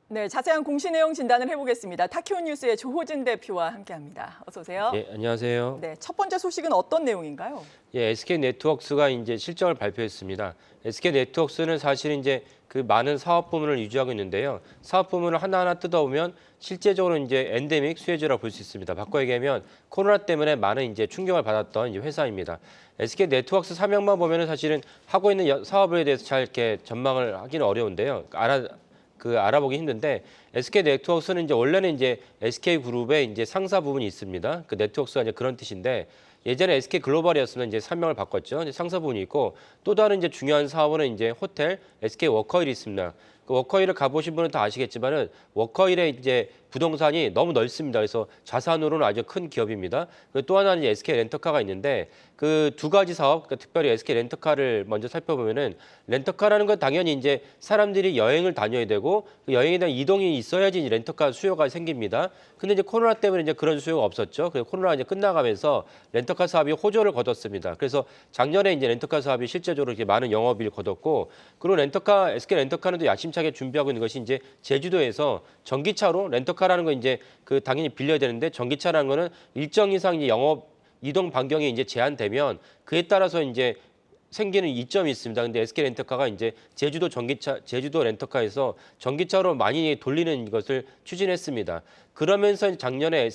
네, 자세한 공시 내용 진단을 해보겠습니다. 타키오 뉴스의 조호진 대표와 함께합니다. 어서 오세요. 예, 안녕하세요. 네, 첫 번째 소식은 어떤 내용인가요? 예, SK 네트워크스가 이제 실적을 발표했습니다. SK 네트워크스는 사실 이제 그 많은 사업 부문을 유지하고 있는데요. 사업 부문을 하나하나 뜯어보면 실제적으로 이제 엔데믹 수혜주라 볼 수 있습니다. 바꿔 얘기하면 코로나 때문에 많은 이제 충격을 받았던 이제 회사입니다. SK 네트워크스 사명만 보면은 사실은 하고 있는 사업에 대해서 잘 이렇게 전망을 하기는 어려운데요. 알아보기 힘든데 SK 네트워크스는 이제 원래는 이제 SK 그룹의 이제 상사 부분이 있습니다. 그 네트워크스가 이제 그런 뜻인데 예전에 SK 글로벌이었으면 이제 설명을 바꿨죠. 이제 상사 부분이 있고 또 다른 이제 중요한 사업은 이제 호텔 SK 워커힐이 있습니다. 그 워커힐을 가보신 분은 다 아시겠지만은 워커힐의 이제 부동산이 너무 넓습니다. 그래서 자산으로는 아주 큰 기업입니다. 또 하나는 이제 SK 렌터카가 있는데 그 두 가지 사업, 그러니까 특별히 SK 렌터카를 먼저 살펴보면은 렌터카라는 건 당연히 이제 사람들이 여행을 다녀야 되고 그 여행에 대한 이동이 있어야지 이제 렌터카 수요가 생깁니다. 근데 이제 코로나 때문에 이제 그런 수요가 없었죠. 그래서 코로나가 이제 끝나가면서 렌터카 사업이 호조를 거뒀습니다. 그래서 작년에 이제 렌터카 사업이 실제적으로 이렇게 많은 영업이익을 거뒀고 그리고 SK 렌터카는 또 야심차게 준비하고 있는 것이 이제 제주도에서 전기차로 렌터카라는 건 이제 그 당연히 빌려야 되는데 전기차라는 거는 일정 이상 이제 영업 이동 반경이 이제 제한되면 그에 따라서 이제 생기는 이점이 있습니다. 근데 SK 렌터카가 이제 제주도 렌터카에서 전기차로 많이 돌리는 것을 추진했습니다. 그러면서 작년에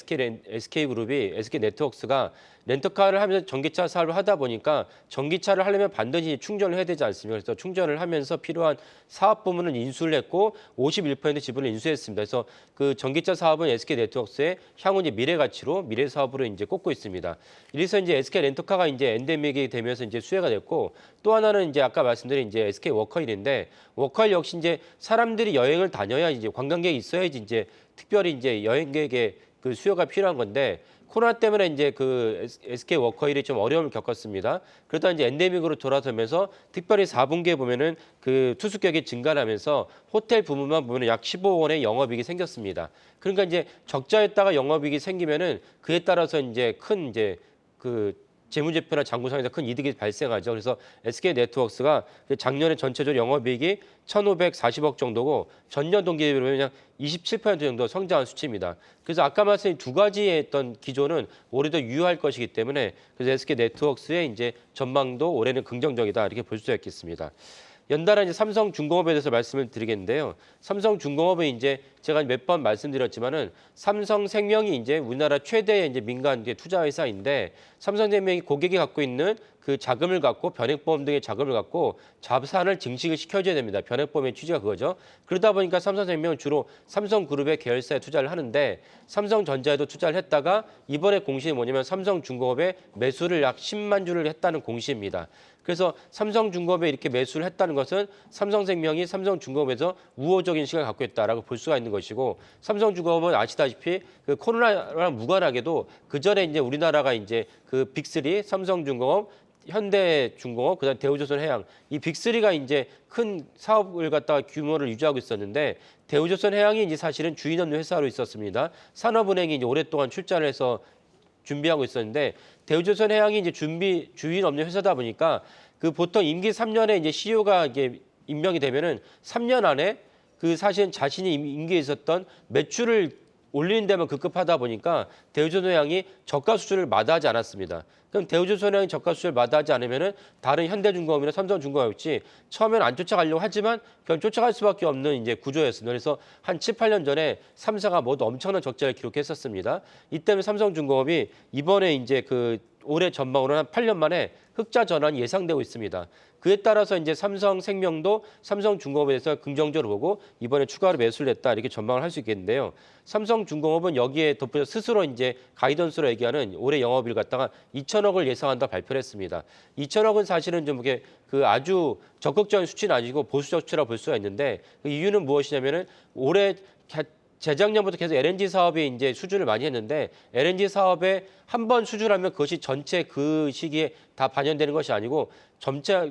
SK그룹이 SK 네트워크스가 렌터카를 하면서 전기차 사업을 하다 보니까 전기차를 하려면 반드시 충전을 해야 되지 않습니까? 그래서 충전을 하면서 필요한 사업 부문을 인수를 했고 51% 지분을 인수했습니다. 그래서 그 전기차 사업은 SK 네트워크스의 향후 이제 미래 가치로 미래 사업으로 이제 꼽고 있습니다. 이래서 이제 SK 렌터카가 이제 엔데믹이 되면서 이제 수혜가 됐고 또 하나는 이제 아까 말씀드린 이제 SK 워커힐인데 워커힐 역시 이제 사람들이 여행을 다녀야 이제 관광객이 있어야지 이제 특별히 이제 여행객의 그 수요가 필요한 건데 코로나 때문에 이제 그 SK 워커힐이 좀 어려움을 겪었습니다. 그러다 이제 엔데믹으로 돌아서면서 특별히 4분기에 보면은 그 투숙객이 증가하면서 호텔 부문만 보면은 약 15억 원의 영업이익이 생겼습니다. 그러니까 이제 적자였다가 영업이익이 생기면은 그에 따라서 이제 큰 이제 그 재무제표나 장부상에서 큰 이득이 발생하죠. 그래서 SK 네트워크스가 작년에 전체적으로 영업이익이 1,540억 정도고 전년 동기에 비하면 그냥 27% 정도 성장한 수치입니다. 그래서 아까 말씀드린 두 가지의 어떤 기조는 올해도 유효할 것이기 때문에 그래서 SK 네트워크스의 이제 전망도 올해는 긍정적이다 이렇게 볼 수 있겠습니다. 연달아 이제 삼성중공업에 대해서 말씀을 드리겠는데요. 삼성중공업은 이제 제가 몇 번 말씀드렸지만은 삼성생명이 이제 우리나라 최대의 이제 민간 투자 회사인데 삼성생명이 고객이 갖고 있는 그 자금을 갖고 변액보험 등의 자금을 갖고 자산을 증식을 시켜줘야 됩니다. 변액보험의 취지가 그거죠. 그러다 보니까 삼성생명은 주로 삼성그룹의 계열사에 투자를 하는데 삼성전자에도 투자를 했다가 이번에 공시는 뭐냐면 삼성중공업에 매수를 약 10만 주를 했다는 공시입니다. 그래서 삼성중공업에 이렇게 매수를 했다는 것은 삼성생명이 삼성중공업에서 우호적인 시각을 갖고 있다라고 볼 수가 있는 것이고 삼성중공업은 아시다시피 그 코로나랑 무관하게도 그 전에 이제 우리나라가 이제 그 빅3 삼성중공업 현대중공업, 그다음 대우조선해양 이 빅3가 이제 큰 사업을 갖다가 규모를 유지하고 있었는데 대우조선해양이 이제 사실은 주인 없는 회사로 있었습니다. 산업은행이 이제 오랫동안 출자를 해서 준비하고 있었는데 대우조선해양이 이제 주인 없는 회사다 보니까 그 보통 임기 3년에 이제 CEO가 이게 임명이 되면은 3년 안에 그 사실은 자신이 임기에 있었던 매출을 올리는 데만 급급하다 보니까 대우조선해양이 저가 수준을 마다하지 않았습니다. 그럼 대우조선해양이 저가 수준을 마다하지 않으면은 다른 현대중공업이나 삼성중공업일지 처음에는 안 쫓아가려고 하지만 결국 쫓아갈 수밖에 없는 이제 구조였습니다. 그래서 한 7, 8년 전에 3사가 모두 엄청난 적자를 기록했었습니다. 이 때문에 삼성중공업이 이번에 이제 그 올해 전망으로 한 8년 만에 흑자 전환이 예상되고 있습니다. 그에 따라서 이제 삼성생명도 삼성중공업에 대해서 긍정적으로 보고 이번에 추가로 매수를 했다 이렇게 전망을 할 수 있겠는데요. 삼성중공업은 여기에 덧붙여 스스로 이제 가이던스로 얘기하는 올해 영업이익을 갖다가 2천억을 예상한다 발표를 했습니다. 2천억은 사실은 좀 이게 그 아주 적극적인 수치는 아니고 보수적 수치라고 볼 수가 있는데 그 이유는 무엇이냐면은 올해 재작년부터 계속 LNG 사업이 이제 수주를 많이 했는데 LNG 사업에 한 번 수주하면 그것이 전체 그 시기에 다 반영되는 것이 아니고 점차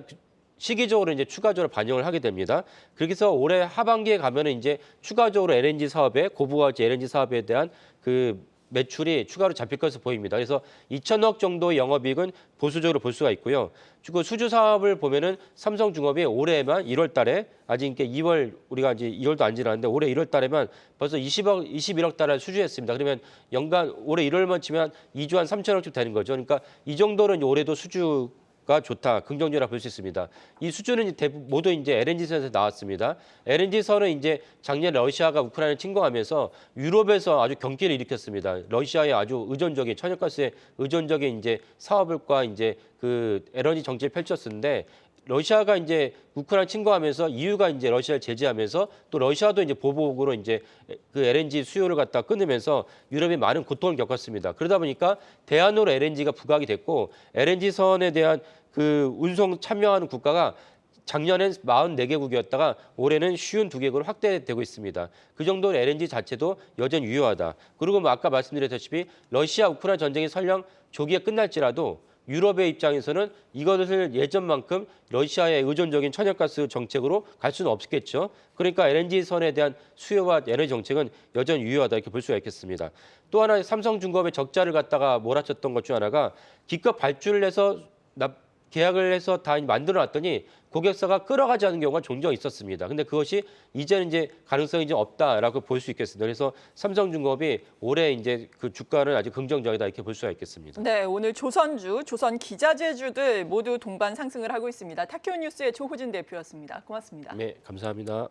시기적으로 이제 추가적으로 반영을 하게 됩니다. 그래서 올해 하반기에 가면은 이제 추가적으로 LNG 사업에 고부가가치 LNG 사업에 대한 그 매출이 추가로 잡힐 것으로 보입니다. 그래서 2천억 정도의 영업이익은 보수적으로 볼 수가 있고요. 그 수주 사업을 보면은 삼성중업이 올해만 1월 달에 아직 이게 2월 우리가 이제 2월도 안 지났는데 올해 1월 달에만 벌써 21억 달러 수주했습니다. 그러면 연간 올해 1월만 치면 2조 한 3천억쯤 되는 거죠. 그러니까 이 정도는 올해도 수주가 좋다, 긍정적이라 볼 수 있습니다. 이 수주는 모두 이제 LNG선에서 나왔습니다. LNG선은 이제 작년 러시아가 우크라이나를 침공하면서 유럽에서 아주 경기를 일으켰습니다. 러시아의 아주 의존적인 천연가스에 의존적인 이제 사업과 이제 그 LNG 정책을 펼쳤는데 러시아가 이제 우크라이나 침공하면서 EU가 이제 러시아를 제재하면서 또 러시아도 이제 보복으로 이제 그 LNG 수요를 갖다 끊으면서 유럽이 많은 고통을 겪었습니다. 그러다 보니까 대안으로 LNG가 부각이 됐고 LNG 선에 대한 그 운송 참여하는 국가가 작년엔 44개국이었다가 올해는 52개국으로 확대되고 있습니다. 그 정도로 LNG 자체도 여전히 유효하다. 그리고 뭐 아까 말씀드렸다시피 러시아 우크라이나 전쟁이 설령 조기에 끝날지라도 유럽의 입장에서는 이것을 예전만큼 러시아의 의존적인 천연가스 정책으로 갈 수는 없겠죠. 그러니까 LNG선에 대한 수요와 에너지 정책은 여전히 유효하다 이렇게 볼 수가 있겠습니다. 또 하나 삼성중공업의 적자를 갖다가 몰아쳤던 것 중 하나가 기껏 발주를 해서 계약을 해서 다 만들어놨더니 고객사가 끌어가지 않은 경우가 종종 있었습니다. 근데 그것이 이제는 이제 가능성이 좀 없다라고 볼 수 있겠습니다. 그래서 삼성중공업이 올해 이제 그 주가는 아주 긍정적이다 이렇게 볼 수가 있겠습니다. 네, 오늘 조선주, 조선 기자재주들 모두 동반 상승을 하고 있습니다. 타키오 뉴스의 조호진 대표였습니다. 고맙습니다. 네, 감사합니다.